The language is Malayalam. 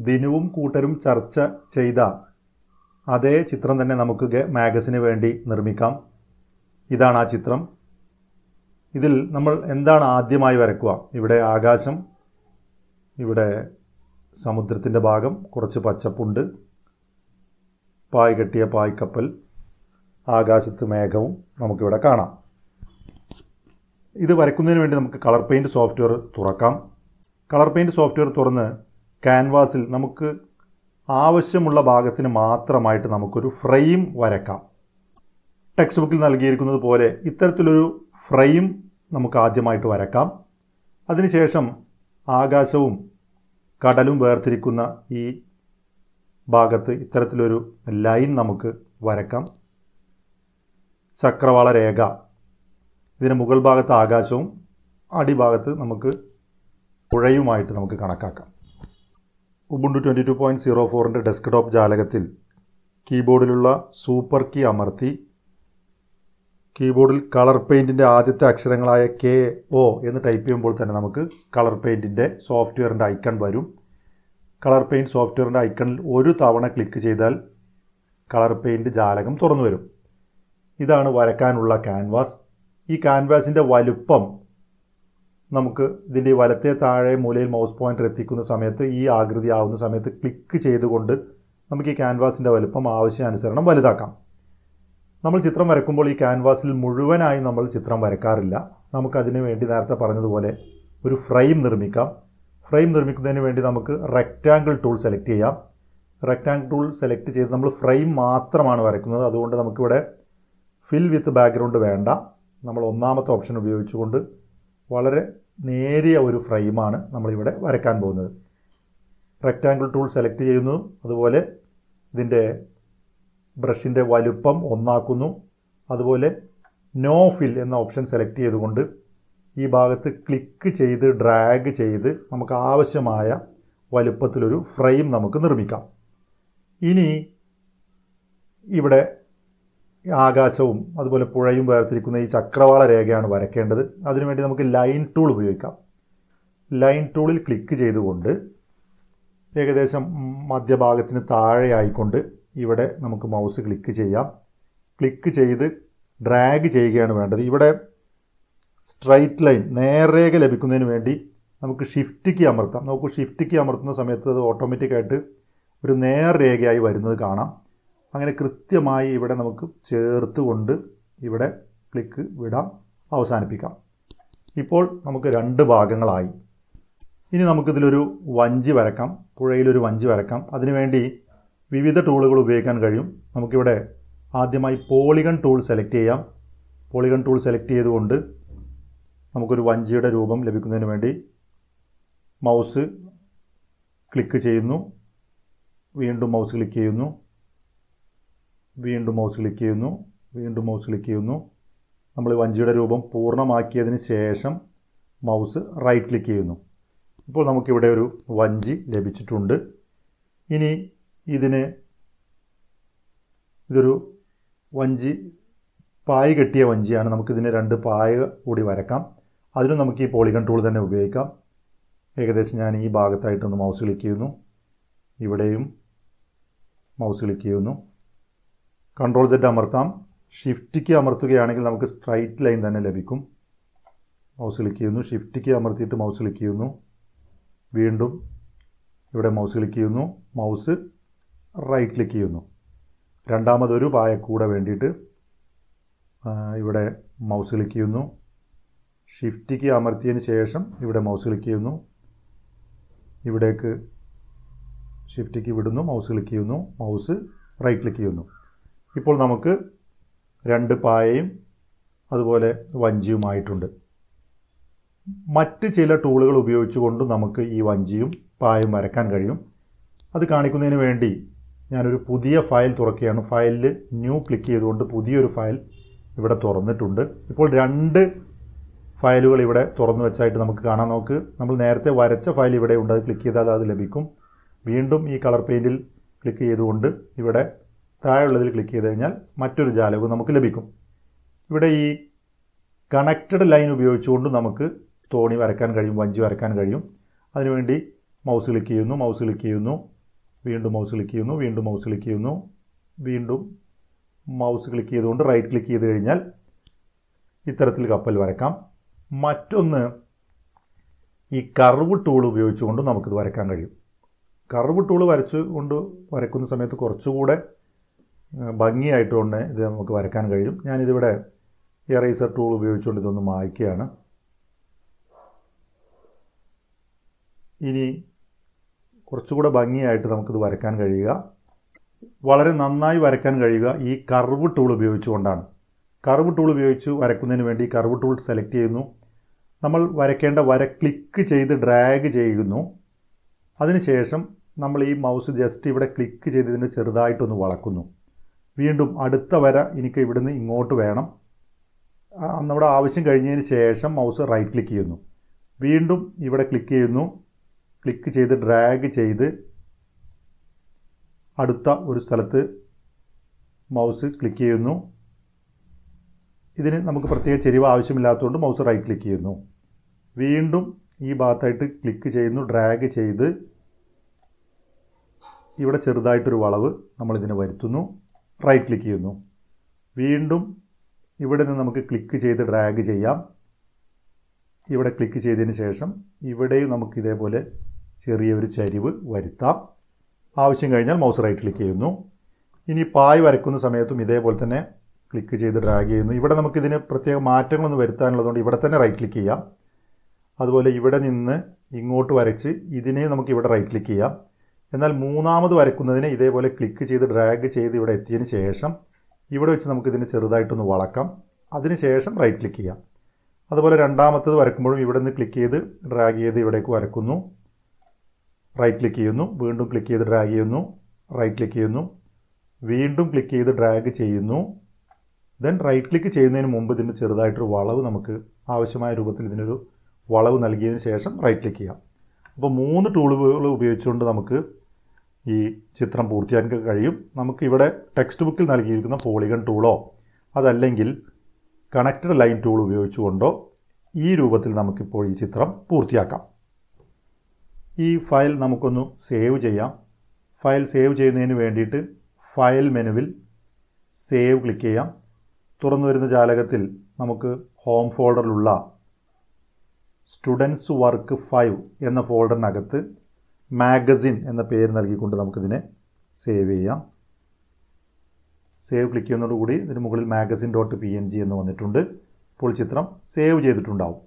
ദിനുവും കൂട്ടരും ചർച്ച ചെയ്ത അതേ ചിത്രം തന്നെ നമുക്ക് മാഗസിന് വേണ്ടി നിർമ്മിക്കാം. ഇതാണ് ആ ചിത്രം. ഇതിൽ നമ്മൾ എന്താണ് ആദ്യമായി വരയ്ക്കുക? ഇവിടെ ആകാശം, ഇവിടെ സമുദ്രത്തിൻ്റെ ഭാഗം, കുറച്ച് പച്ചപ്പുണ്ട്, പായ് കെട്ടിയ പായ്ക്കപ്പൽ, ആകാശത്ത് മേഘവും നമുക്കിവിടെ കാണാം. ഇത് വരയ്ക്കുന്നതിന് വേണ്ടി നമുക്ക് കളർ പെയിൻറ്റ് സോഫ്റ്റ്വെയർ തുറക്കാം. കളർ പെയിൻറ്റ് സോഫ്റ്റ്വെയർ തുറന്ന് ക്യാൻവാസിൽ നമുക്ക് ആവശ്യമുള്ള ഭാഗത്തിന് മാത്രമായിട്ട് നമുക്കൊരു ഫ്രെയിം വരയ്ക്കാം. ടെക്സ്റ്റ് ബുക്കിൽ നൽകിയിരിക്കുന്നത് പോലെ ഇത്തരത്തിലൊരു ഫ്രെയിം നമുക്ക് ആദ്യമായിട്ട് വരക്കാം. അതിനുശേഷം ആകാശവും കടലും വേർതിരിക്കുന്ന ഈ ഭാഗത്ത് ഇത്തരത്തിലൊരു ലൈൻ നമുക്ക് വരക്കാം. ചക്രവാള രേഖ, ഇതിന് മുകൾ ഭാഗത്ത് ആകാശവും അടിഭാഗത്ത് നമുക്ക് പുഴയുമായിട്ട് നമുക്ക് കണക്കാക്കാം. ഉബുണ്ടു 22.04ൻ്റെ ഡെസ്ക്ടോപ്പ് ജാലകത്തിൽ കീബോർഡിലുള്ള സൂപ്പർ കീ അമർത്തി കീബോർഡിൽ കളർ പെയിൻറ്റിൻ്റെ ആദ്യത്തെ അക്ഷരങ്ങളായ KO എന്ന് ടൈപ്പ് ചെയ്യുമ്പോൾ തന്നെ നമുക്ക് കളർ പെയിൻറ്റിൻ്റെ സോഫ്റ്റ്വെയറിൻ്റെ ഐക്കൺ വരും. കളർ പെയിൻറ്റ് സോഫ്റ്റ്വെയറിൻ്റെ ഐക്കണിൽ ഒരു തവണ ക്ലിക്ക് ചെയ്താൽ കളർ പെയിൻറ്റ് ജാലകം തുറന്നു വരും. ഇതാണ് വരയ്ക്കാനുള്ള ക്യാൻവാസ്. ഈ ക്യാൻവാസിൻ്റെ വലുപ്പം നമുക്ക് ഇതിൻ്റെ വലത്തെ താഴെ മൂലയിൽ മൗസ് പോയിൻ്റർ എത്തിക്കുന്ന സമയത്ത് ഈ ആകൃതി ആവുന്ന സമയത്ത് ക്ലിക്ക് ചെയ്തുകൊണ്ട് നമുക്ക് ഈ ക്യാൻവാസിൻ്റെ വലുപ്പം ആവശ്യാനുസരണം വലുതാക്കാം. നമ്മൾ ചിത്രം വരയ്ക്കുമ്പോൾ ഈ ക്യാൻവാസിൽ മുഴുവനായും നമ്മൾ ചിത്രം വരയ്ക്കാറില്ല. നമുക്കതിന് വേണ്ടി നേരത്തെ പറഞ്ഞതുപോലെ ഒരു ഫ്രെയിം നിർമ്മിക്കാം. ഫ്രെയിം നിർമ്മിക്കുന്നതിന് വേണ്ടി നമുക്ക് റെക്റ്റാങ്കിൾ ടൂൾ സെലക്ട് ചെയ്യാം. റെക്റ്റാങ്കിൾ ടൂൾ സെലക്ട് ചെയ്ത് നമ്മൾ ഫ്രെയിം മാത്രമാണ് വരയ്ക്കുന്നത്. അതുകൊണ്ട് നമുക്കിവിടെ ഫിൽ വിത്ത് ബാക്ക്ഗ്രൗണ്ട് വേണ്ട. നമ്മൾ ഒന്നാമത്തെ ഓപ്ഷൻ ഉപയോഗിച്ചുകൊണ്ട് വളരെ നേരിയ ഒരു ഫ്രെയിമാണ് നമ്മളിവിടെ വരയ്ക്കാൻ പോകുന്നത്. റെക്റ്റാങ്കിൾ ടൂൾ സെലക്ട് ചെയ്യുന്നു. അതുപോലെ ഇതിൻ്റെ ബ്രഷിൻ്റെ വലുപ്പം ഒന്നാക്കുന്നു. അതുപോലെ നോ ഫിൽ എന്ന ഓപ്ഷൻ സെലക്ട് ചെയ്തുകൊണ്ട് ഈ ഭാഗത്ത് ക്ലിക്ക് ചെയ്ത് ഡ്രാഗ് ചെയ്ത് നമുക്ക് ആവശ്യമായ വലുപ്പത്തിലൊരു ഫ്രെയിം നമുക്ക് നിർമ്മിക്കാം. ഇനി ഇവിടെ ആകാശവും അതുപോലെ പുഴയും വേർതിരിക്കുന്ന ഈ ചക്രവാള രേഖയാണ് വരയ്ക്കേണ്ടത്. അതിനുവേണ്ടി നമുക്ക് ലൈൻ ടൂൾ ഉപയോഗിക്കാം. ലൈൻ ടൂളിൽ ക്ലിക്ക് ചെയ്തുകൊണ്ട് ഏകദേശം മധ്യഭാഗത്തിന് താഴെയായിക്കൊണ്ട് ഇവിടെ നമുക്ക് മൗസ് ക്ലിക്ക് ചെയ്യാം. ക്ലിക്ക് ചെയ്ത് ഡ്രാഗ് ചെയ്യുകയാണ് വേണ്ടത്. ഇവിടെ സ്ട്രൈറ്റ് ലൈൻ നേർരേഖ ലഭിക്കുന്നതിന് വേണ്ടി നമുക്ക് ഷിഫ്റ്റ് കീ അമർത്താം. നമുക്ക് ഷിഫ്റ്റ് കീ അമർത്തുന്ന സമയത്ത് അത് ഓട്ടോമാറ്റിക്കായിട്ട് ഒരു നേർരേഖയായി വരുന്നത് കാണാം. അങ്ങനെ കൃത്യമായി ഇവിടെ നമുക്ക് ചേർത്തുകൊണ്ട് ഇവിടെ ക്ലിക്ക് വിടാം, അവസാനിപ്പിക്കാം. ഇപ്പോൾ നമുക്ക് രണ്ട് ഭാഗങ്ങളായി. ഇനി നമുക്കിതിലൊരു വഞ്ചി വരക്കാം, പുഴയിലൊരു വഞ്ചി വരക്കാം. അതിനുവേണ്ടി വിവിധ ടൂളുകൾ ഉപയോഗിക്കാൻ കഴിയും. നമുക്കിവിടെ ആദ്യമായി പോളിഗൺ ടൂൾ സെലക്ട് ചെയ്യാം. പോളിഗൺ ടൂൾ സെലക്ട് ചെയ്തുകൊണ്ട് നമുക്കൊരു വഞ്ചിയുടെ രൂപം ലഭിക്കുന്നതിന് വേണ്ടി മൗസ് ക്ലിക്ക് ചെയ്യുന്നു, വീണ്ടും മൗസ് ക്ലിക്ക് ചെയ്യുന്നു, വീണ്ടും മൗസ് ക്ലിക്ക് ചെയ്യുന്നു, വീണ്ടും മൗസ് ക്ലിക്ക് ചെയ്യുന്നു. നമ്മൾ വഞ്ചിയുടെ രൂപം പൂർണ്ണമാക്കിയതിന് ശേഷം മൗസ് റൈറ്റ് ക്ലിക്ക് ചെയ്യുന്നു. ഇപ്പോൾ നമുക്കിവിടെ ഒരു വഞ്ചി ലഭിച്ചിട്ടുണ്ട്. ഇനി ഇതൊരു വഞ്ചി പായ് കെട്ടിയ വഞ്ചിയാണ്. നമുക്കിതിന് രണ്ട് പായ കൂടി വരക്കാം. അതിനും നമുക്ക് ഈ പോളിഗൺ ടൂൾ തന്നെ ഉപയോഗിക്കാം. ഏകദേശം ഞാൻ ഈ ഭാഗത്തായിട്ടൊന്ന് മൗസ് ക്ലിക്ക് ചെയ്യുന്നു, ഇവിടെയും മൗസ് ക്ലിക്ക് ചെയ്യുന്നു. Ctrl Z അമർത്താം. ഷിഫ്റ്റ് കീ അമർത്തുകയാണെങ്കിൽ നമുക്ക് സ്ട്രൈറ്റ് ലൈൻ തന്നെ ലഭിക്കും. മൗസ് ക്ലിക്ക് ചെയ്യുന്നു, ഷിഫ്റ്റ് കീ അമർത്തിയിട്ട് മൗസ് ക്ലിക്ക് ചെയ്യുന്നു, വീണ്ടും ഇവിടെ മൗസ് ക്ലിക്ക് ചെയ്യുന്നു, മൗസ് റൈറ്റ് ക്ലിക്ക് ചെയ്യുന്നു. രണ്ടാമതൊരു പായക്കൂടെ വേണ്ടിയിട്ട് ഇവിടെ മൗസ് ക്ലിക്ക് ചെയ്യുന്നു, ഷിഫ്റ്റ് കീ അമർത്തിയതിന് ശേഷം ഇവിടെ മൗസ് ക്ലിക്ക് ചെയ്യുന്നു, ഇവിടേക്ക് ഷിഫ്റ്റ് കീ വിടുന്നു, മൗസ് ക്ലിക്ക് ചെയ്യുന്നു, മൗസ് റൈറ്റ് ക്ലിക്ക് ചെയ്യുന്നു. ഇപ്പോൾ നമുക്ക് രണ്ട് പായയും അതുപോലെ വഞ്ചിയുമായിട്ടുണ്ട്. മറ്റ് ചില ടൂളുകൾ ഉപയോഗിച്ചുകൊണ്ട് നമുക്ക് ഈ വഞ്ചിയും പായയും വരയ്ക്കാൻ കഴിയും. അത് കാണിക്കുന്നതിന് വേണ്ടി ഞാനൊരു പുതിയ ഫയൽ തുറക്കുകയാണ്. ഫയലിൽ ന്യൂ ക്ലിക്ക് ചെയ്തുകൊണ്ട് പുതിയൊരു ഫയൽ ഇവിടെ തുറന്നിട്ടുണ്ട്. ഇപ്പോൾ രണ്ട് ഫയലുകൾ ഇവിടെ തുറന്നു വെച്ചായിട്ട് നമുക്ക് കാണാം. നമ്മൾ നേരത്തെ വരച്ച ഫയൽ ഇവിടെ ഉണ്ട്, അത് ക്ലിക്ക് ചെയ്താൽ അത് ലഭിക്കും. വീണ്ടും ഈ കളർ പെയിൻറ്റിൽ ക്ലിക്ക് ചെയ്തുകൊണ്ട് ഇവിടെ താഴെയുള്ളതിൽ ക്ലിക്ക് ചെയ്ത് കഴിഞ്ഞാൽ മറ്റൊരു ജാലകവും നമുക്ക് ലഭിക്കും. ഇവിടെ ഈ കണക്റ്റഡ് ലൈൻ ഉപയോഗിച്ചുകൊണ്ട് നമുക്ക് തോണി വരയ്ക്കാൻ കഴിയും, വഞ്ചി വരയ്ക്കാൻ കഴിയും. അതിനുവേണ്ടി മൗസ് ക്ലിക്ക് ചെയ്യുന്നു, മൗസ് ക്ലിക്ക് ചെയ്യുന്നു, വീണ്ടും മൗസ് ക്ലിക്ക് ചെയ്യുന്നു, വീണ്ടും മൗസ് ക്ലിക്ക് ചെയ്യുന്നു, വീണ്ടും മൗസ് ക്ലിക്ക് ചെയ്തുകൊണ്ട് റൈറ്റ് ക്ലിക്ക് ചെയ്ത് കഴിഞ്ഞാൽ ഇത്തരത്തിൽ കപ്പൽ വരയ്ക്കാം. മറ്റൊന്ന് ഈ കർവ് ടൂൾ ഉപയോഗിച്ചുകൊണ്ട് നമുക്കിത് വരയ്ക്കാൻ കഴിയും. കർവ് ടൂൾ വരയ്ക്കുന്ന സമയത്ത് കുറച്ചുകൂടെ ഭംഗിയായിട്ടുകൊണ്ട് ഇത് നമുക്ക് വരയ്ക്കാൻ കഴിയും. ഞാനിതിവിടെ എറേസർ ടൂൾ ഉപയോഗിച്ചുകൊണ്ട് ഇതൊന്ന് മായ്ക്കുകയാണ്. ഇനി കുറച്ചുകൂടെ ഭംഗിയായിട്ട് നമുക്കിത് വരയ്ക്കാൻ കഴിയുക, വളരെ നന്നായി വരയ്ക്കാൻ കഴിയുക ഈ കർവ് ടൂൾ ഉപയോഗിച്ചുകൊണ്ടാണ്. കർവ് ടൂൾ ഉപയോഗിച്ച് വരയ്ക്കുന്നതിന് വേണ്ടി കർവ് ടൂൾ സെലക്ട് ചെയ്യുന്നു. നമ്മൾ വരയ്ക്കേണ്ട വര ക്ലിക്ക് ചെയ്ത് ഡ്രാഗ് ചെയ്യുന്നു. അതിനുശേഷം നമ്മൾ ഈ മൗസ് ജസ്റ്റ് ഇവിടെ ക്ലിക്ക് ചെയ്തതിന് ചെറുതായിട്ടൊന്ന് വളക്കുന്നു. വീണ്ടും അടുത്ത വര എനിക്ക് ഇവിടുന്ന് ഇങ്ങോട്ട് വേണം. നമ്മുടെ ആവശ്യം കഴിഞ്ഞതിന് ശേഷം മൗസ് റൈറ്റ് ക്ലിക്ക് ചെയ്യുന്നു. വീണ്ടും ഇവിടെ ക്ലിക്ക് ചെയ്യുന്നു. ക്ലിക്ക് ചെയ്ത് ഡ്രാഗ് ചെയ്ത് അടുത്ത ഒരു സ്ഥലത്ത് മൗസ് ക്ലിക്ക് ചെയ്യുന്നു. ഇതിന് നമുക്ക് പ്രത്യേക ചെരിവ് ആവശ്യമില്ലാത്തതുകൊണ്ട് മൗസ് റൈറ്റ് ക്ലിക്ക് ചെയ്യുന്നു. വീണ്ടും ഈ ഭാഗത്തായിട്ട് ക്ലിക്ക് ചെയ്യുന്നു, ഡ്രാഗ് ചെയ്ത് ഇവിടെ ചെറുതായിട്ടൊരു വളവ് നമ്മളിതിന് വരുത്തുന്നു, റൈറ്റ് ക്ലിക്ക് ചെയ്യുന്നു. വീണ്ടും ഇവിടെ നിന്ന് നമുക്ക് ക്ലിക്ക് ചെയ്ത് ഡ്രാഗ് ചെയ്യാം. ഇവിടെ ക്ലിക്ക് ചെയ്തതിന് ശേഷം ഇവിടെയും നമുക്ക് ഇതേപോലെ ചെറിയൊരു ചരിവ് വരുത്താം. ആവശ്യം കഴിഞ്ഞാൽ മൗസ് റൈറ്റ് ക്ലിക്ക് ചെയ്യുന്നു. ഇനി പായ് വരയ്ക്കുന്ന സമയത്തും ഇതേപോലെ തന്നെ ക്ലിക്ക് ചെയ്ത് ഡ്രാഗ് ചെയ്യുന്നു. ഇവിടെ നമുക്കിതിന് പ്രത്യേക മാറ്റങ്ങളൊന്നും വരുത്താനുള്ളതുകൊണ്ട് ഇവിടെ തന്നെ റൈറ്റ് ക്ലിക്ക് ചെയ്യാം. അതുപോലെ ഇവിടെ നിന്ന് ഇങ്ങോട്ട് വരച്ച് ഇതിനെ നമുക്ക് ഇവിടെ റൈറ്റ് ക്ലിക്ക് ചെയ്യാം. എന്നാൽ മൂന്നാമത് വരയ്ക്കുന്നതിന് ഇതേപോലെ ക്ലിക്ക് ചെയ്ത് ഡ്രാഗ് ചെയ്ത് ഇവിടെ എത്തിയതിന് ശേഷം ഇവിടെ വെച്ച് നമുക്കിതിന് ചെറുതായിട്ടൊന്ന് വളക്കാം. അതിന് ശേഷം റൈറ്റ് ക്ലിക്ക് ചെയ്യാം. അതുപോലെ രണ്ടാമത്തത് വരയ്ക്കുമ്പോഴും ഇവിടെ നിന്ന് ക്ലിക്ക് ചെയ്ത് ഡ്രാഗ് ചെയ്ത് ഇവിടേക്ക് വരക്കുന്നു, റൈറ്റ് ക്ലിക്ക് ചെയ്യുന്നു, വീണ്ടും ക്ലിക്ക് ചെയ്ത് ഡ്രാഗ് ചെയ്യുന്നു, റൈറ്റ് ക്ലിക്ക് ചെയ്യുന്നു, വീണ്ടും ക്ലിക്ക് ചെയ്ത് ഡ്രാഗ് ചെയ്യുന്നു. ദെൻ റൈറ്റ് ക്ലിക്ക് ചെയ്യുന്നതിന് മുമ്പ് ഇതിന് ചെറുതായിട്ടൊരു വളവ് നമുക്ക് ആവശ്യമായ രൂപത്തിൽ ഇതിനൊരു വളവ് നൽകിയതിന് ശേഷം റൈറ്റ് ക്ലിക്ക് ചെയ്യാം. അപ്പോൾ 3 ടൂളുകൾ ഉപയോഗിച്ചുകൊണ്ട് നമുക്ക് ഈ ചിത്രം പൂർത്തിയാക്കാൻ കഴിയും. നമുക്കിവിടെ ടെക്സ്റ്റ് ബുക്കിൽ നൽകിയിരിക്കുന്ന പോളിഗൺ ടൂളോ അതല്ലെങ്കിൽ കണക്റ്റഡ് ലൈൻ ടൂൾ ഉപയോഗിച്ചുകൊണ്ടോ ഈ രൂപത്തിൽ നമുക്കിപ്പോൾ ഈ ചിത്രം പൂർത്തിയാക്കാം. ഈ ഫയൽ നമുക്കൊന്ന് സേവ് ചെയ്യാം. ഫയൽ സേവ് ചെയ്യുന്നതിന് വേണ്ടിയിട്ട് ഫയൽ മെനുവിൽ സേവ് ക്ലിക്ക് ചെയ്യാം. തുറന്നു വരുന്ന ജാലകത്തിൽ നമുക്ക് ഹോം ഫോൾഡറിലുള്ള സ്റ്റുഡൻസ് വർക്ക് 5 എന്ന ഫോൾഡറിനകത്ത് മാഗസിൻ എന്ന പേര് നൽകിക്കൊണ്ട് നമുക്കിതിനെ സേവ് ചെയ്യാം. സേവ് ക്ലിക്ക് ചെയ്യുന്നതോടുകൂടി ഇതിന് മുകളിൽ magazine.png എന്ന് വന്നിട്ടുണ്ട്. ഇപ്പോൾ ചിത്രം സേവ് ചെയ്തിട്ടുണ്ടാവും.